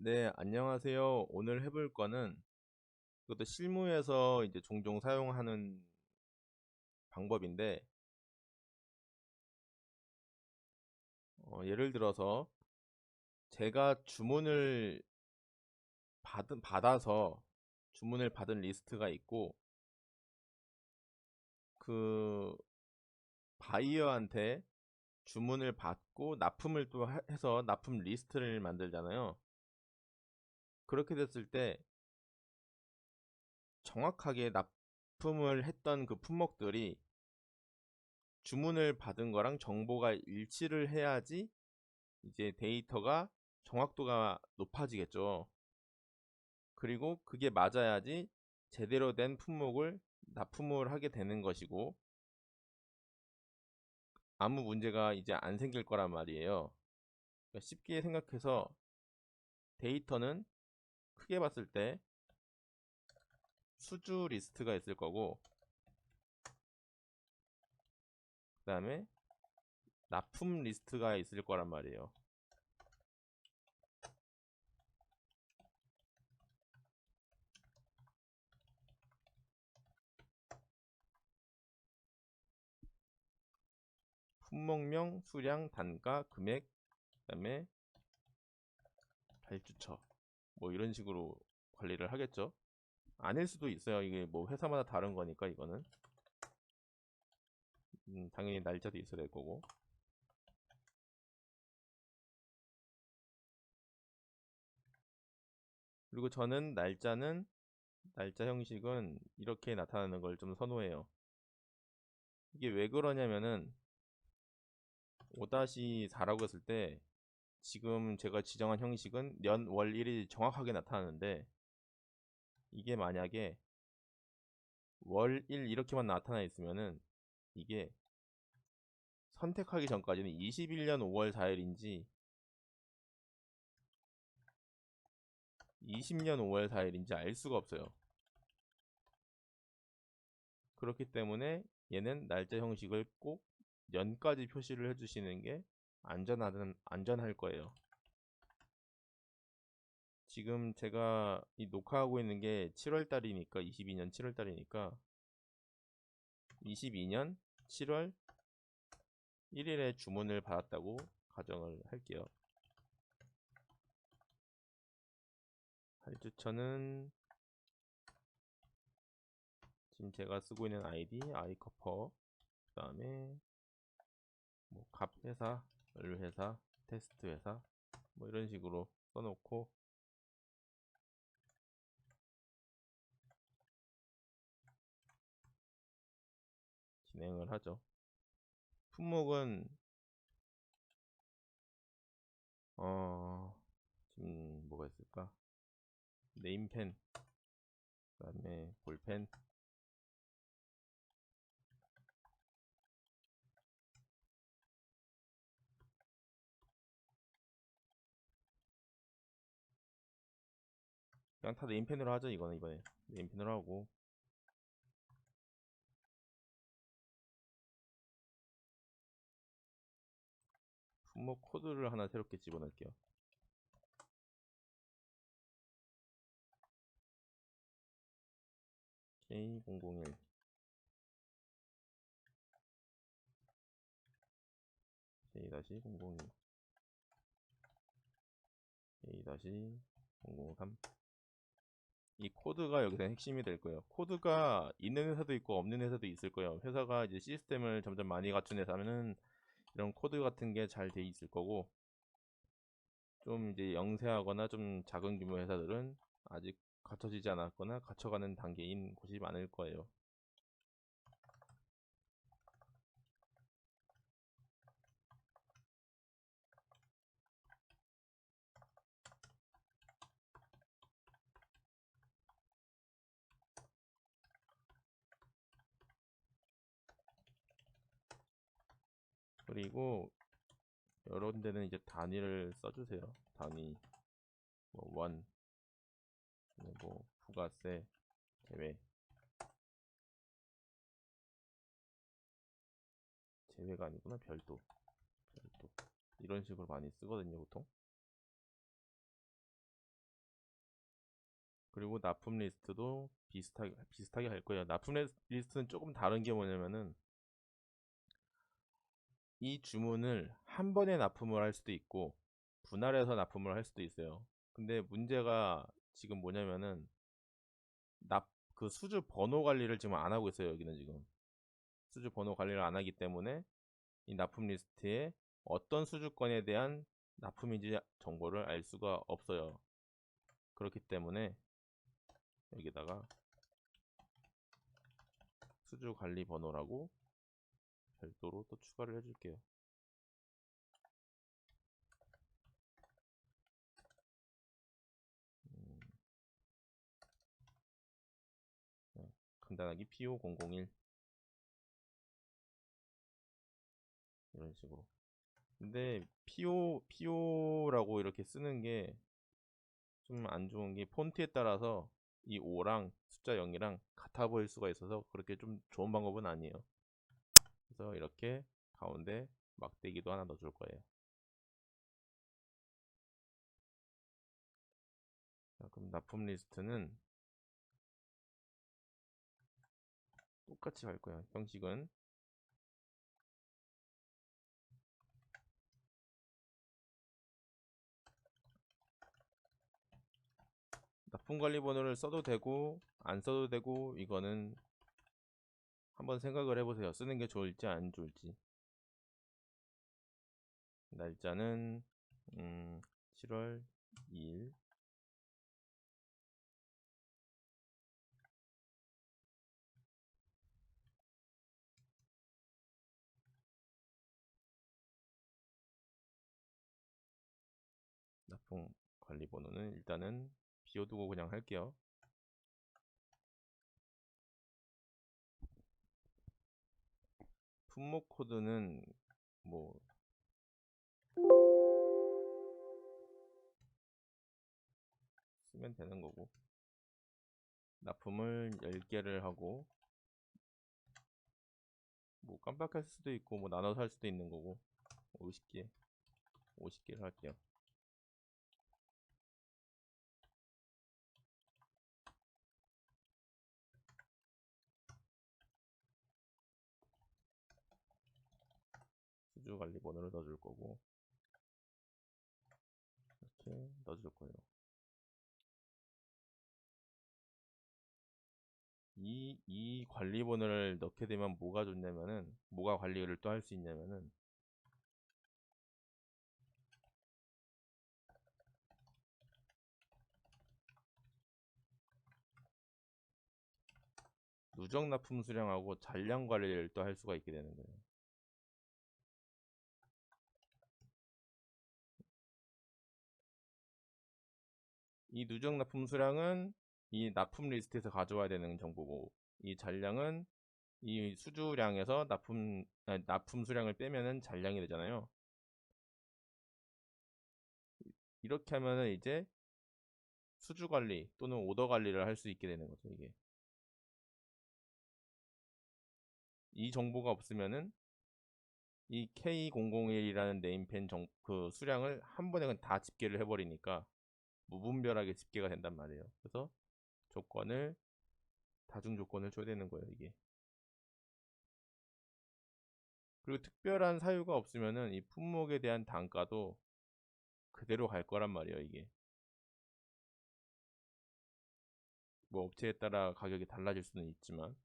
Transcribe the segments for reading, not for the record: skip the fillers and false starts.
네, 안녕하세요. 오늘 해볼 거는 이것도 실무에서 이제 종종 사용하는 방법인데, 예를 들어서 제가 받아서 주문을 받은 리스트가 있고, 그 바이어한테 주문을 받고 납품을 또 해서 납품 리스트를 만들잖아요. 그렇게 됐을 때 정확하게 납품을 했던 그 품목들이 주문을 받은 거랑 정보가 일치를 해야지 이제 데이터가 정확도가 높아지겠죠. 그리고 그게 맞아야지 제대로 된 품목을 납품을 하게 되는 것이고 아무 문제가 이제 안 생길 거란 말이에요. 그러니까 쉽게 생각해서 데이터는 크게 봤을 때 수주 리스트가 있을 거고 그 다음에 납품 리스트가 있을 거란 말이에요. 품목명, 수량, 단가, 금액, 그 다음에 발주처 뭐 이런 식으로 관리를 하겠죠. 아닐 수도 있어요. 이게 뭐 회사마다 다른 거니까 이거는 당연히 날짜도 있어야 될 거고. 그리고 저는 날짜 형식은 이렇게 나타나는 걸 좀 선호해요. 이게 왜 그러냐면은 5-4라고 했을 때 지금 제가 지정한 형식은 년, 월, 일이 정확하게 나타나는데 이게 만약에 월, 일 이렇게만 나타나 있으면은 이게 선택하기 전까지는 21년 5월 4일인지 20년 5월 4일인지 알 수가 없어요. 그렇기 때문에 얘는 날짜 형식을 꼭 년까지 표시를 해주시는 게 안전할 거예요. 지금 제가 이 녹화하고 있는 게 7월 달이니까 22년 7월 달이니까 22년 7월 1일에 주문을 받았다고 가정을 할게요. 발주처는 지금 제가 쓰고 있는 아이디 아이커퍼 그 다음에 뭐 갑회사, 을회사, 테스트회사 뭐 이런 식으로 써놓고 진행을 하죠. 품목은 지금 뭐가 있을까? 네임펜, 그 다음에 볼펜, 그냥 다 네임펜으로 하죠. 이거는 이번에 네임펜으로 하고 품목 코드를 하나 새롭게 집어넣을게요. K001 K-002 K-003 이 코드가 여기서 핵심이 될 거예요. 코드가 있는 회사도 있고 없는 회사도 있을 거예요. 회사가 이제 시스템을 점점 많이 갖춘 회사는 이런 코드 같은 게 잘 돼 있을 거고 좀 이제 영세하거나 좀 작은 규모 회사들은 아직 갖춰지지 않았거나 갖춰가는 단계인 곳이 많을 거예요. 그리고 이런 데는 이제 단위를 써주세요. 단위 뭐 원, 뭐 부가세, 제외, 제외가 아니구나 별도 이런 식으로 많이 쓰거든요 보통. 그리고 납품 리스트도 비슷하게 할 거예요. 납품 리스트는 조금 다른 게 뭐냐면은 이 주문을 한 번에 납품을 할 수도 있고 분할해서 납품을 할 수도 있어요. 근데 문제가 지금 뭐냐면은 그 수주 번호 관리를 지금 안 하고 있어요. 여기는 지금 수주 번호 관리를 안 하기 때문에 이 납품 리스트에 어떤 수주건에 대한 납품인지 정보를 알 수가 없어요. 그렇기 때문에 여기다가 수주 관리 번호라고 별도로 또 추가를 해줄게요. 간단하게 PO001 이런 식으로. 근데 PO라고 이렇게 쓰는 게 좀 안 좋은 게 폰트에 따라서 이 5랑 숫자 0이랑 같아 보일 수가 있어서 그렇게 좀 좋은 방법은 아니에요. 그래서 이렇게 가운데 막대기도 하나 넣어줄 거예요. 자, 그럼 납품 리스트는 똑같이 갈 거예요. 형식은 납품 관리 번호를 써도 되고 안 써도 되고 이거는 한번 생각을 해보세요. 쓰는 게 좋을지 안 좋을지. 날짜는 7월 2일 납품 관리 번호는 일단은 비워두고 그냥 할게요. 품목 코드는 뭐 쓰면 되는 거고 납품을 10개를 하고 뭐 깜빡할 수도 있고 뭐 나눠서 할 수도 있는 거고 50개를 할게요. 수주 관리 번호를 넣어줄 거고 이렇게 넣어줄 거예요. 이 관리 번호를 넣게 되면 뭐가 좋냐면은 뭐가 관리를 또 할 수 있냐면은 누적 납품 수량하고 잔량 관리를 또 할 수가 있게 되는 거예요. 이 누적 납품 수량은 이 납품 리스트에서 가져와야 되는 정보고 이 잔량은 이 수주량에서 납품 수량을 빼면은 잔량이 되잖아요. 이렇게 하면은 이제 수주 관리 또는 오더 관리를 할 수 있게 되는 거죠, 이게. 이 정보가 없으면은 이 K001이라는 네임펜 그 수량을 한 번에 그냥 다 집계를 해버리니까 무분별하게 집계가 된단 말이에요. 그래서 조건을 다중 조건을 줘야 되는 거예요, 이게. 그리고 특별한 사유가 없으면은 이 품목에 대한 단가도 그대로 갈 거란 말이에요, 이게. 뭐 업체에 따라 가격이 달라질 수는 있지만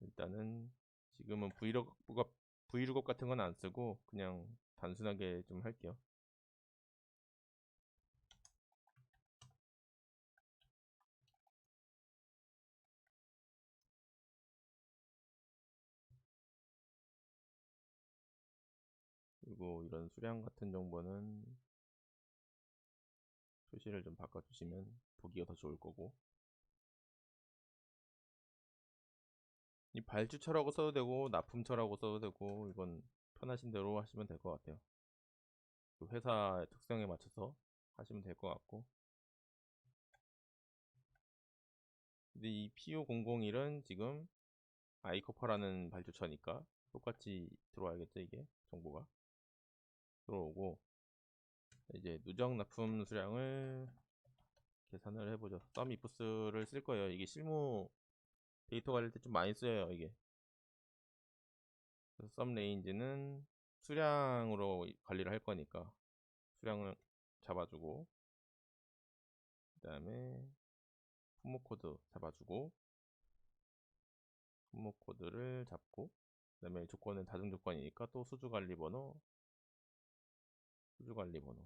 일단은 지금은 브이로그 같은 건 안 쓰고 그냥 단순하게 좀 할게요. 그리고 이런 수량 같은 정보는 표시를 좀 바꿔주시면 보기가 더 좋을 거고 이 발주처라고 써도 되고 납품처라고 써도 되고 이건 편하신 대로 하시면 될 것 같아요. 그 회사 특성에 맞춰서 하시면 될 것 같고 근데 이 PO001은 지금 아이커퍼라는 발주처니까 똑같이 들어와야겠죠 이게 정보가 들어오고 이제 누적 납품 수량을 계산을 해보죠. 썸이프스를 쓸 거예요. 이게 실무 데이터 관리할 때 좀 많이 쓰여요, 이게. 그래서 썸 레인지는 수량으로 관리를 할 거니까 수량을 잡아주고, 그 다음에 품목 코드 잡아주고, 품목 코드를 잡고, 그 다음에 조건은 다중 조건이니까 또 수주 관리 번호, 수주 관리 번호.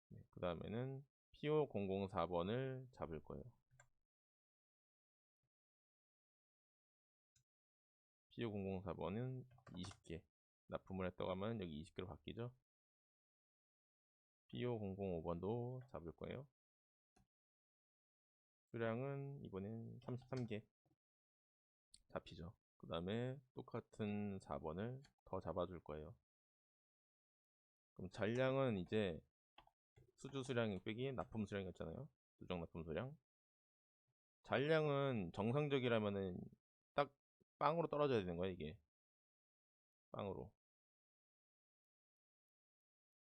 네, 그 다음에는 PO004번을 잡을 거예요. PO004번은 20개. 납품을 했다고 하면 여기 20개로 바뀌죠. PO005번도 잡을 거예요. 수량은 이번엔 33개 잡히죠. 그 다음에 똑같은 4번을 더 잡아줄 거예요. 그럼 잔량은 이제 수주 수량 빼기 납품 수량이었잖아요. 누적 납품 수량. 잔량은 정상적이라면은 딱 빵으로 떨어져야 되는 거야, 이게. 빵으로.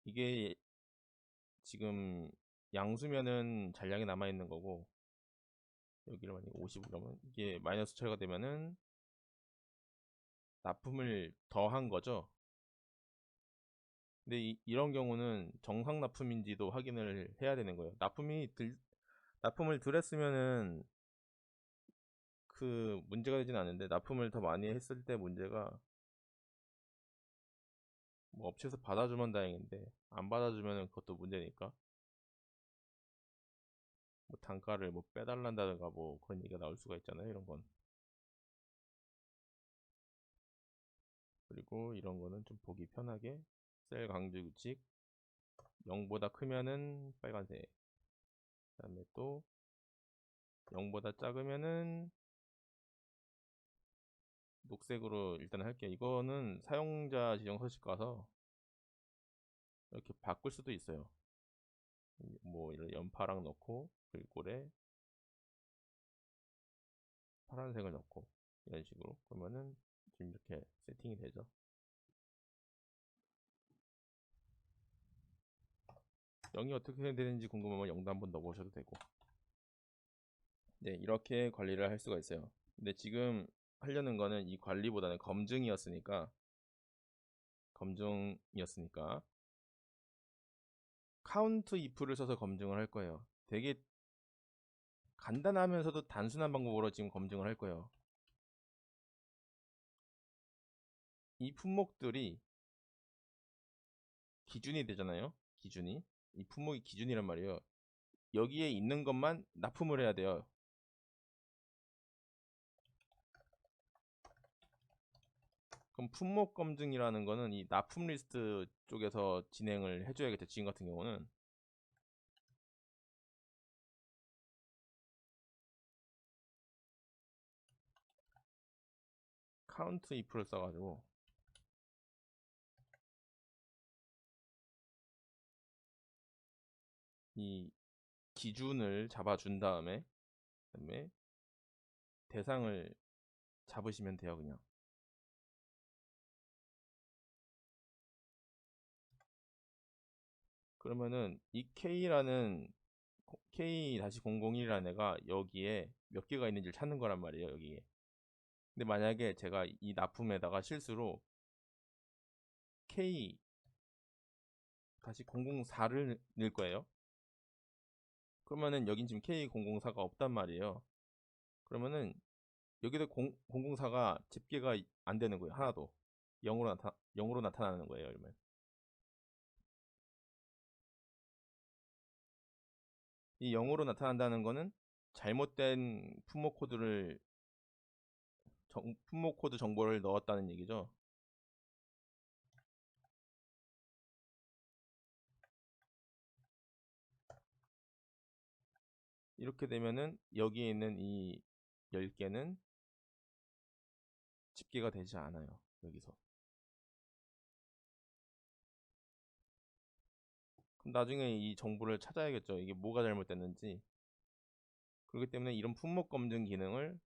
이게 지금 양수면은 잔량이 남아있는 거고, 여기를 만약에 50이라면 이게 마이너스 처리가 되면은 납품을 더한 거죠. 근데 이런 경우는 정상 납품인지도 확인을 해야 되는 거예요. 납품을 덜 했으면은 그 문제가 되진 않는데, 납품을 더 많이 했을 때 문제가, 뭐 업체에서 받아주면 다행인데 안 받아주면 그것도 문제니까, 뭐 단가를 뭐 빼달란다든가 뭐 그런 얘기가 나올 수가 있잖아요, 이런 건. 그리고 이런 거는 좀 보기 편하게 셀 강조 규칙 0보다 크면은 빨간색, 그 다음에 또 0보다 작으면은 녹색으로 일단 할게요. 이거는 사용자 지정 서식 가서 이렇게 바꿀 수도 있어요. 뭐 이런 연파랑 넣고 글꼴에 파란색을 넣고 이런 식으로, 그러면은 지금 이렇게 세팅이 되죠. 0이 어떻게 되는지 궁금하면 0도 한번 넣어보셔도 되고. 네, 이렇게 관리를 할 수가 있어요. 근데 지금 하려는 거는 이 관리보다는 검증이었으니까 카운트 if를 써서 검증을 할 거예요. 되게 간단하면서도 단순한 방법으로 지금 검증을 할 거예요. 이 품목들이 기준이 되잖아요. 이 품목이 기준이란 말이에요. 여기에 있는 것만 납품을 해야 돼요. 그럼 품목 검증이라는 거는 이 납품 리스트 쪽에서 진행을 해줘야겠죠. 지금 같은 경우는 카운트 if를 써가지고 이 기준을 잡아준 그다음에 대상을 잡으시면 돼요. 그냥 그러면은 이 K-001이라는 애가 여기에 몇 개가 있는지를 찾는 거란 말이에요. 여기에. 근데 만약에 제가 이 납품에다가 실수로 K-004를 넣을 거예요. 그러면은 여긴 지금 K004가 없단 말이에요. 그러면은 여기도 004가 집계가 안 되는 거예요. 하나도 0으로 나타나는 거예요. 이러면 이 0으로 나타난다는 거는 잘못된 품목 코드 정보를 넣었다는 얘기죠. 이렇게 되면은 여기에 있는 이 10개는 집계가 되지 않아요. 여기서. 그럼 나중에 이 정보를 찾아야겠죠. 이게 뭐가 잘못됐는지. 그렇기 때문에 이런 품목 검증 기능을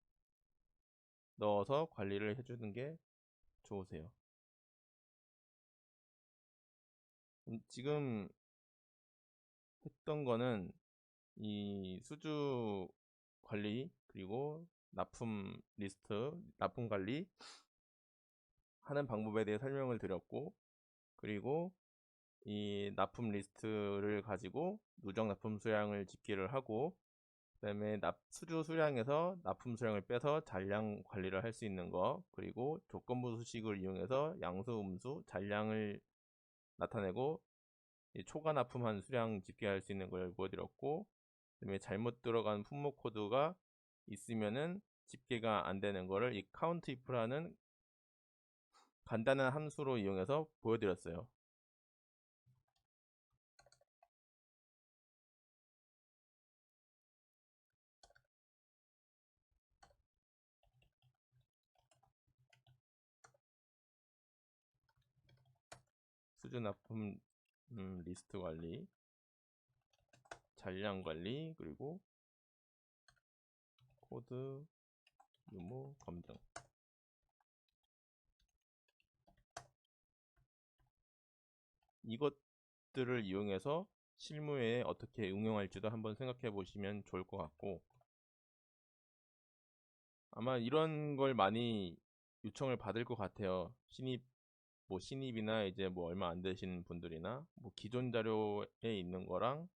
넣어서 관리를 해주는 게 좋으세요. 지금 했던 거는 이 수주 관리 그리고 납품 리스트, 납품 관리 하는 방법에 대해 설명을 드렸고, 그리고 이 납품 리스트를 가지고 누적 납품 수량을 집계를 하고, 그다음에 수주 수량에서 납품 수량을 빼서 잔량 관리를 할 수 있는 거, 그리고 조건부 수식을 이용해서 양수, 음수, 잔량을 나타내고 초과 납품한 수량 집계할 수 있는 걸 보여드렸고, 그다음에 잘못 들어간 품목 코드가 있으면은 집계가 안 되는 거를 이 countIf라는 간단한 함수로 이용해서 보여드렸어요. 수주 납품 리스트 관리, 잔량 관리, 그리고 코드 유무 검증. 이것들을 이용해서 실무에 어떻게 응용할지도 한번 생각해 보시면 좋을 것 같고, 아마 이런 걸 많이 요청을 받을 것 같아요. 신입이나 이제 뭐 얼마 안 되신 분들이나 뭐 기존 자료에 있는 거랑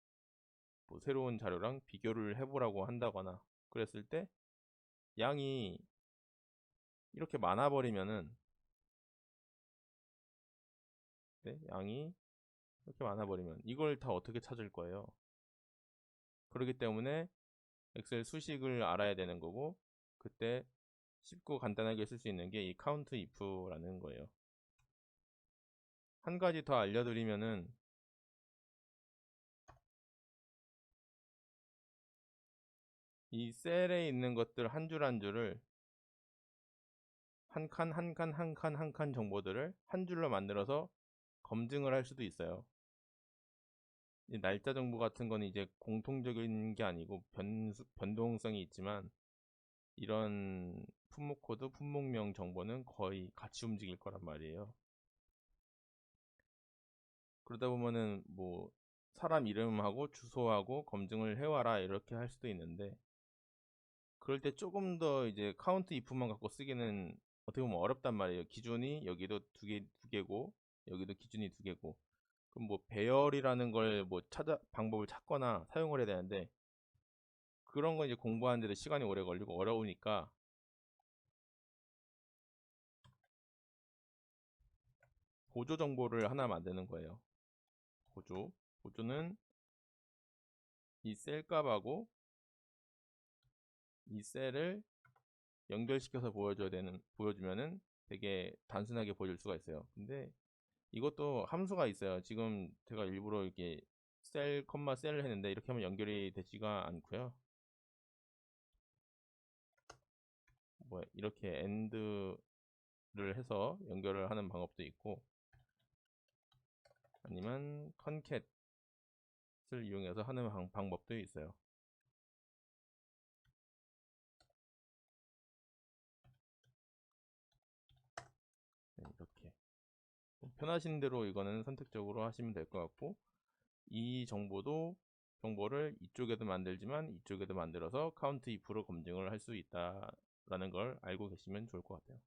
뭐 새로운 자료랑 비교를 해보라고 한다거나 그랬을 때 양이 이렇게 많아 버리면은, 네, 양이 이렇게 많아 버리면 이걸 다 어떻게 찾을 거예요. 그렇기 때문에 엑셀 수식을 알아야 되는 거고, 그때 쉽고 간단하게 쓸 수 있는 게 이 countIf라는 거예요. 한 가지 더 알려드리면은, 이 셀에 있는 것들 한 줄 한 줄을 한 칸 한 칸 한 칸 한 칸 정보들을 한 줄로 만들어서 검증을 할 수도 있어요. 이 날짜 정보 같은 거는 이제 공통적인 게 아니고 변동성이 있지만, 이런 품목 코드, 품목명 정보는 거의 같이 움직일 거란 말이에요. 그러다 보면은 뭐 사람 이름하고 주소하고 검증을 해와라 이렇게 할 수도 있는데, 그럴 때 조금 더 이제 카운트 if만 갖고 쓰기는 어떻게 보면 어렵단 말이에요. 기준이 여기도 두 개고 여기도 기준이 두 개고, 그럼 뭐 배열이라는 걸 뭐 방법을 찾거나 사용을 해야 되는데, 그런 거 이제 공부하는데도 시간이 오래 걸리고 어려우니까 보조 정보를 하나 만드는 거예요. 보조는 이 셀 값하고 이 셀을 연결시켜서 보여주면은 되게 단순하게 보여줄 수가 있어요. 근데 이것도 함수가 있어요. 지금 제가 일부러 이렇게 셀을 했는데 이렇게 하면 연결이 되지가 않고요. 뭐 이렇게 end를 해서 연결을 하는 방법도 있고, 아니면 concat 을 이용해서 하는 방법도 있어요. 네, 이렇게 편하신 대로 이거는 선택적으로 하시면 될 것 같고, 이 정보를 이쪽에도 만들지만 이쪽에도 만들어서 count if로 검증을 할 수 있다라는 걸 알고 계시면 좋을 것 같아요.